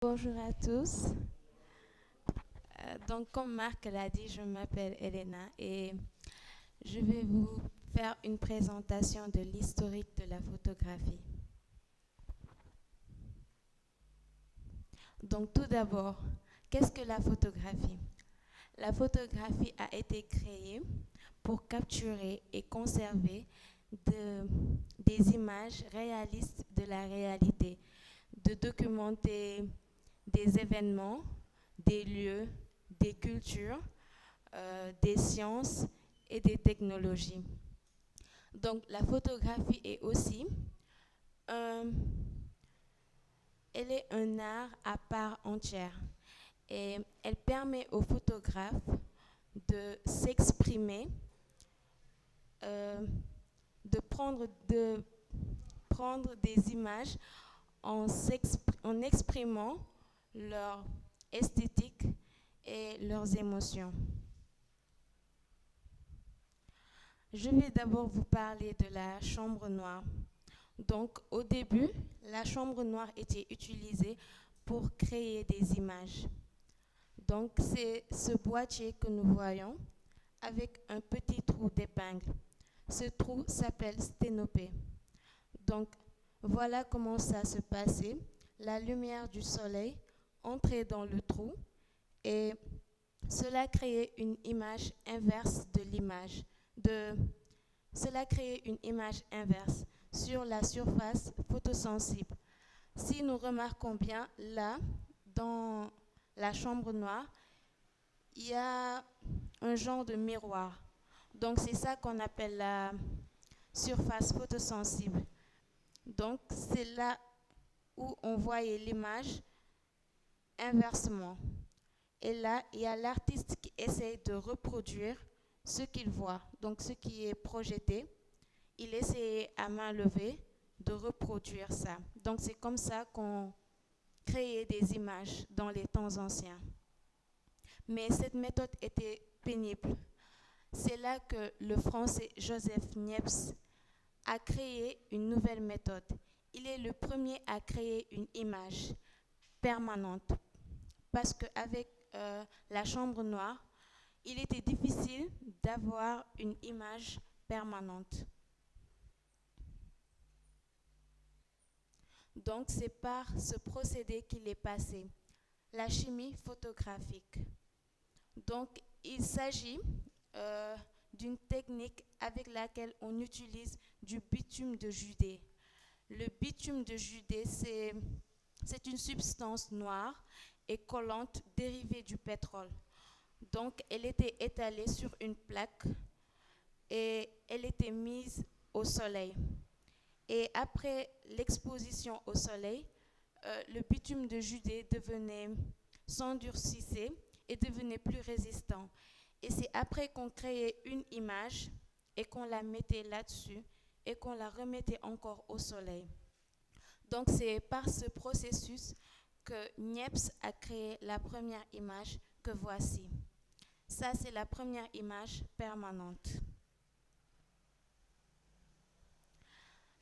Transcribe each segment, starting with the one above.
Bonjour à tous. Donc, comme Marc l'a dit, je m'appelle Elena et je vais vous faire une présentation de l'historique de la photographie. Donc, tout d'abord, qu'est-ce que la photographie? La photographie a été créée pour capturer et conserver des images réalistes de la réalité, de documenter des événements, des lieux, des cultures, des sciences et des technologies. Donc la photographie est aussi, un- elle est un art à part entière et elle permet aux photographes de s'exprimer, euh, de prendre des images en exprimant leur esthétique et leurs émotions. Je vais d'abord vous parler de la chambre noire. Donc, au début, la chambre noire était utilisée pour créer des images. Donc, c'est ce boîtier que nous voyons avec un petit trou d'épingle. Ce trou s'appelle sténopée. Donc, voilà comment ça se passait. La lumière du soleil entrait dans le trou et cela créait une image inverse de l'image. De, Cela créait une image inverse sur la surface photosensible. Si nous remarquons bien, là, dans la chambre noire, il y a un genre de miroir. Donc c'est ça qu'on appelle la surface photosensible. Donc c'est là où on voyait l'image inversement. Et là, il y a l'artiste qui essaye de reproduire ce qu'il voit, donc ce qui est projeté. Il essayait à main levée de reproduire ça. Donc c'est comme ça qu'on créait des images dans les temps anciens. Mais cette méthode était pénible. C'est là que le Français Joseph Niepce a créé une nouvelle méthode. Il est le premier à créer une image permanente parce qu'avec la chambre noire, il était difficile d'avoir une image permanente. Donc c'est par ce procédé qu'il est passé, la chimie photographique. Donc il s'agit euh, d'une technique avec laquelle on utilise du bitume de Judée. Le bitume de Judée, c'est une substance noire et collante dérivée du pétrole. Donc elle était étalée sur une plaque et elle était mise au soleil. Et après l'exposition au soleil, le bitume de Judée s'endurcissait et devenait plus résistant. Et c'est après qu'on créait une image et qu'on la mettait là-dessus et qu'on la remettait encore au soleil. Donc c'est par ce processus que Niepce a créé la première image que voici. Ça, c'est la première image permanente.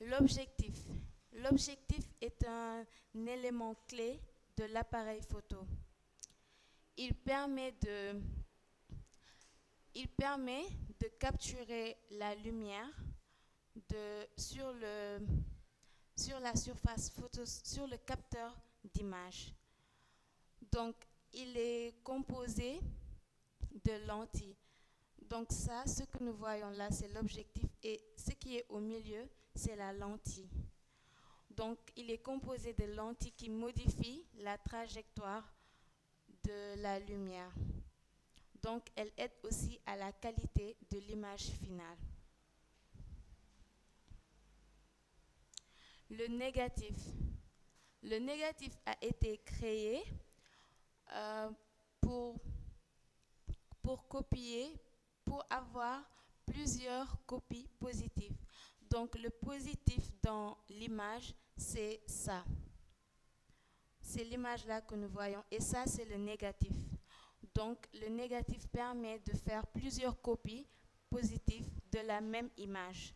L'objectif. L'objectif est un élément clé de l'appareil photo. Il permet de, il permet de capturer la lumière sur sur la surface photo, sur le capteur d'image. Donc, il est composé de lentilles. Donc ça, ce que nous voyons là, c'est l'objectif et ce qui est au milieu, c'est la lentille. Donc, il est composé de lentilles qui modifient la trajectoire de la lumière. Donc, elle aide aussi à la qualité de l'image finale. Le négatif. Le négatif a été créé euh, pour, pour copier, pour avoir plusieurs copies positives. Donc, le positif dans l'image, c'est ça. C'est l'image-là que nous voyons. Et ça, c'est le négatif. Donc, le négatif permet de faire plusieurs copies positives de la même image.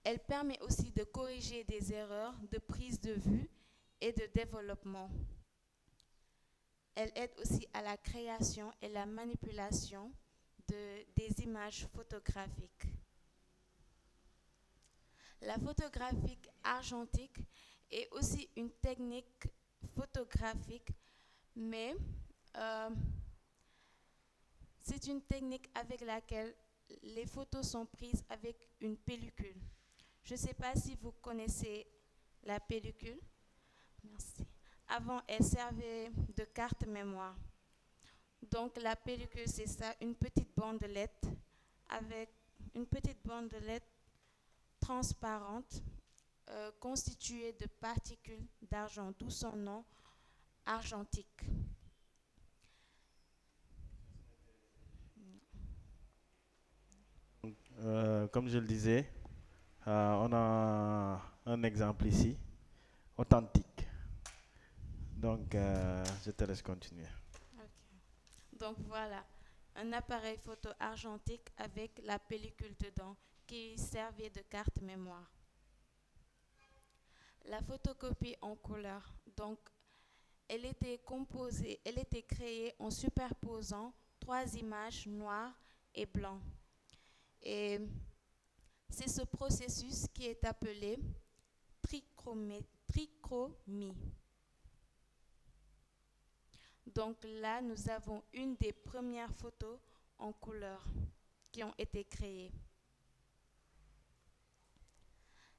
Elle permet aussi de corriger des erreurs de prise de vue et de développement. Elle aide aussi à la création et la manipulation des images photographiques. La photographie argentique est aussi une technique photographique, mais euh, c'est une technique avec laquelle les photos sont prises avec une pellicule. Je ne sais pas si vous connaissez la pellicule. Merci. Avant, elle servait de carte mémoire. Donc la pellicule, c'est ça, une petite bandelette avec une petite bandelette transparente constituée de particules d'argent, d'où son nom argentique. Comme je le disais, on a un exemple ici, authentique. Donc, je te laisse continuer. Ok. Donc voilà, un appareil photo argentique avec la pellicule dedans qui servait de carte mémoire. La photocopie en couleur, donc elle était créée en superposant trois images noires et blancs. Et c'est ce processus qui est appelé trichromie. Donc là, nous avons une des premières photos en couleur qui ont été créées.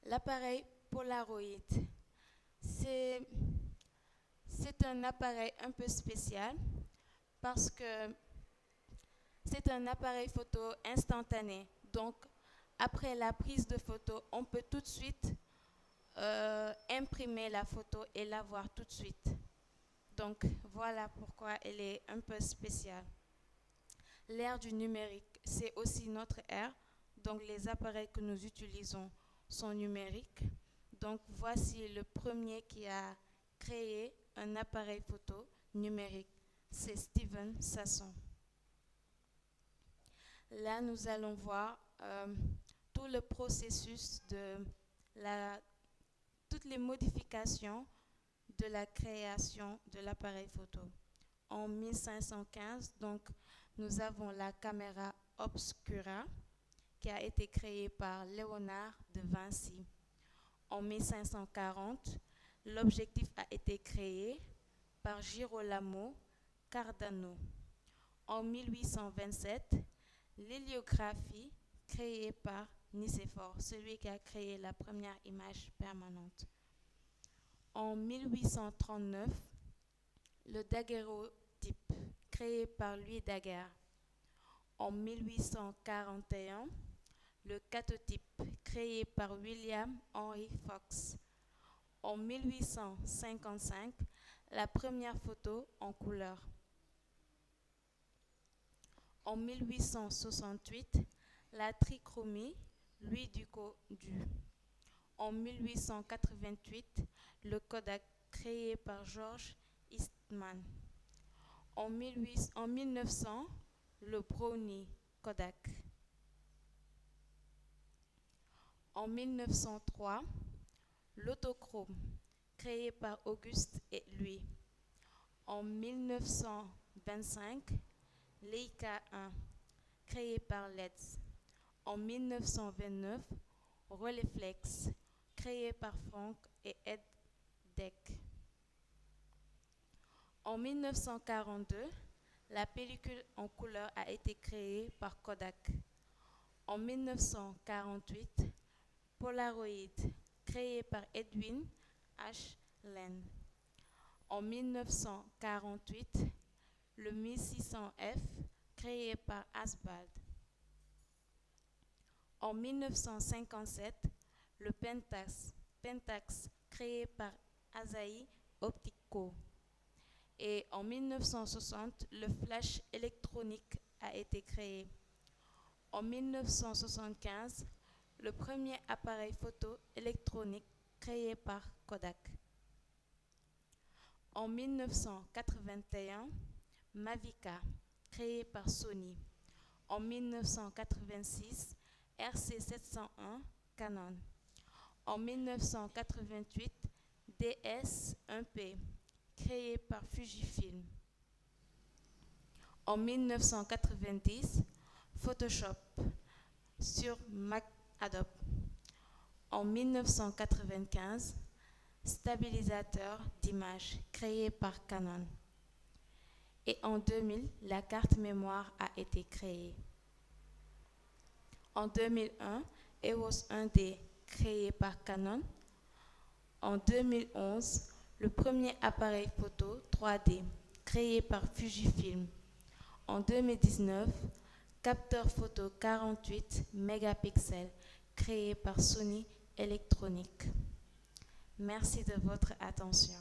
L'appareil Polaroid, c'est un appareil un peu spécial parce que c'est un appareil photo instantané. Donc, après la prise de photo, on peut tout de suite imprimer la photo et la voir tout de suite. Donc, voilà pourquoi elle est un peu spéciale. L'ère du numérique, c'est aussi notre ère. Donc, les appareils que nous utilisons sont numériques. Donc, voici le premier qui a créé un appareil photo numérique. C'est Steven Sasson. Là, nous allons voir tout le processus toutes les modifications de la création de l'appareil photo. En 1515, donc, nous avons la caméra obscura qui a été créée par Léonard de Vinci. En 1540, l'objectif a été créé par Girolamo Cardano. En 1827, l'héliographie créée par Nicéphore, celui qui a créé la première image permanente. En 1839, le daguerréotype créé par Louis Daguerre. En 1841, le cathotype créé par William Henry Fox. En 1855, la première photo en couleur. En 1868, la trichromie, Louis Ducos-Du. En 1888, le Kodak créé par George Eastman. En 1900, le Brownie Kodak. En 1903, l'autochrome créé par Auguste et Louis. En 1925, Leica 1 créé par Letz. En 1929, Rolleiflex créé par Frank et Ed Deck. En 1942, la pellicule en couleur a été créée par Kodak. En 1948, Polaroid, créé par Edwin H. Lane. En 1948, le 1600F, créé par Asbald. En 1957, le Pentax créé par Asahi Optico. Et en 1960, le flash électronique a été créé. En 1975, le premier appareil photo électronique créé par Kodak. En 1981, Mavica, créé par Sony. En 1986, RC701, Canon. En 1988, DS1P, créé par Fujifilm. En 1990, Photoshop sur Mac Adobe. En 1995, stabilisateur d'image créé par Canon. Et en 2000, la carte mémoire a été créée. En 2001, EOS 1D créé par Canon. En 2011, le premier appareil photo 3D créé par Fujifilm. En 2019, capteur photo 48 mégapixels créé par Sony Electronics. Merci de votre attention.